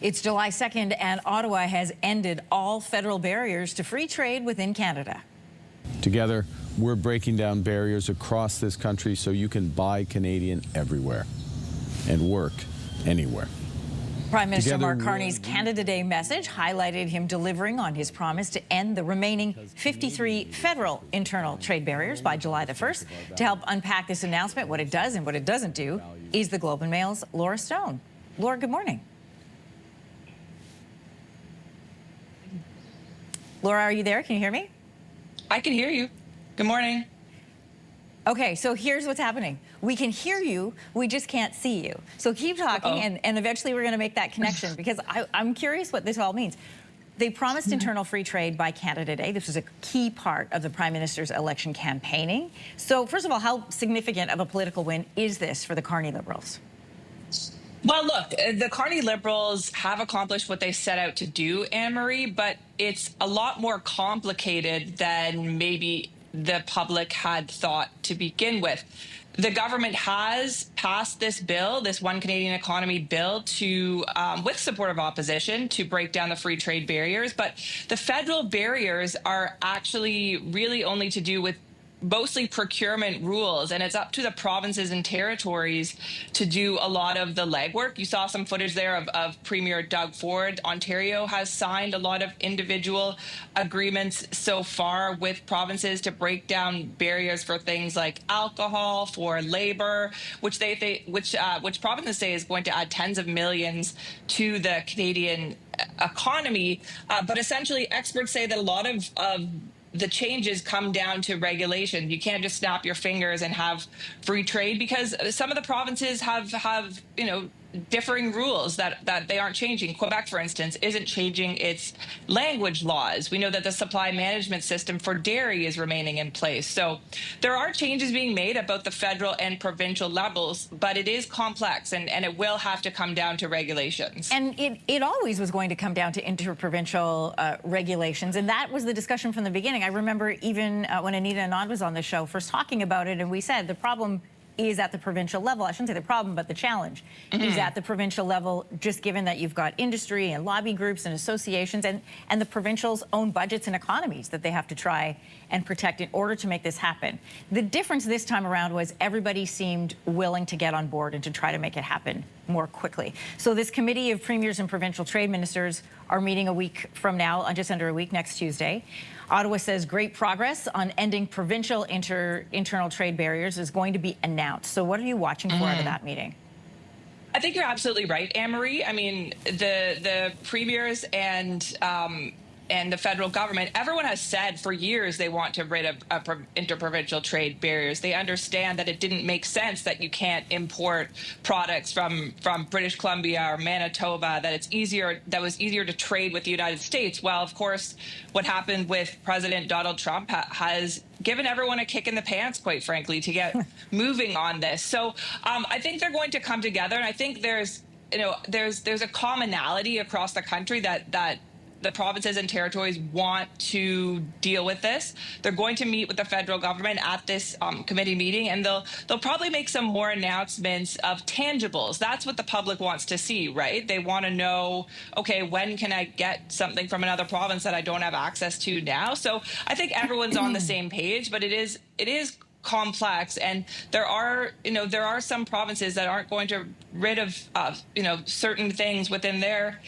It's July 2nd, and Ottawa has ended all federal barriers to free trade within Canada. Together, we're breaking down barriers across this country so you can buy Canadian everywhere and work anywhere. Prime Minister Mark Carney's Canada Day message highlighted him delivering on his promise to end the remaining 53 federal internal trade barriers by July the 1st. To help unpack this announcement, what it does and what it doesn't do, is the Globe and Mail's Laura Stone. Laura, good morning. Laura, are you there? Can you hear me? I can hear you. Good morning. Okay, so here's what's happening. We can hear you, we just can't see you. So keep talking, and eventually we're going to make that connection, because I'm curious what this all means. They promised internal free trade by Canada Day. This was a key part of the Prime Minister's election campaigning. So first of all, how significant of a political win is this for the Carney Liberals? Well, look, the Carney Liberals have accomplished what they set out to do, Anne-Marie, but it's a lot more complicated than maybe the public had thought to begin with. The government has passed this bill, this One Canadian Economy bill, to with support of opposition to break down the free trade barriers. But the federal barriers are actually really only to do with mostly procurement rules, and it's up to the provinces and territories to do a lot of the legwork. You saw some footage there of Premier Doug Ford. Ontario has signed a lot of individual agreements so far with provinces to break down barriers for things like alcohol, for labor, which which provinces say is going to add tens of millions to the Canadian economy. But essentially, experts say that a lot of the changes come down to regulation. You can't just snap your fingers and have free trade, because some of the provinces have differing rules that they aren't changing. Quebec, for instance, isn't changing its language laws. We know that the supply management system for dairy is remaining in place. So there are changes being made at both the federal and provincial levels, but it is complex, and it will have to come down to regulations. And it always was going to come down to interprovincial regulations, and that was the discussion from the beginning. I remember even when Anita Anand was on the show first talking about it, and we said the problem is at the provincial level. I shouldn't say the problem, but the challenge is at the provincial level, just given that you've got industry and lobby groups and associations and the provincials' own budgets and economies that they have to try and protect in order to make this happen. The difference this time around was everybody seemed willing to get on board and to try to make it happen more quickly. So this committee of premiers and provincial trade ministers are meeting a week from now, just under a week, next Tuesday. Ottawa says great progress on ending provincial internal trade barriers is going to be announced. So what are you watching for out of that meeting? I think you're absolutely right, Anne-Marie. I mean, the premiers and the federal government, everyone has said for years they want to rid of interprovincial trade barriers. They understand that it didn't make sense that you can't import products from British Columbia or Manitoba, that was easier to trade with the United States. Well, of course, what happened with President Donald Trump has given everyone a kick in the pants, quite frankly, to get moving on this. So I think they're going to come together, and I think there's a commonality across the country that the provinces and territories want to deal with this. They're going to meet with the federal government at this committee meeting, and they'll probably make some more announcements of tangibles. That's what the public wants to see, right? They want to know, okay, when can I get something from another province that I don't have access to now? So I think everyone's on the same page, but it is complex, and there are some provinces that aren't going to rid of certain things within their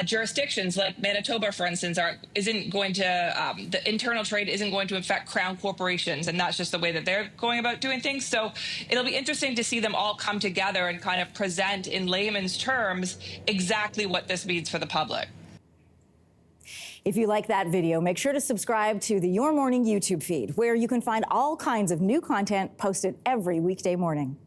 jurisdictions, like Manitoba, for instance, isn't going to the internal trade isn't going to affect crown corporations, and that's just the way that they're going about doing things. So it'll be interesting to see them all come together and kind of present in layman's terms exactly what this means for the public. If you like that video, make sure to subscribe to the Your Morning YouTube feed, where you can find all kinds of new content posted every weekday morning.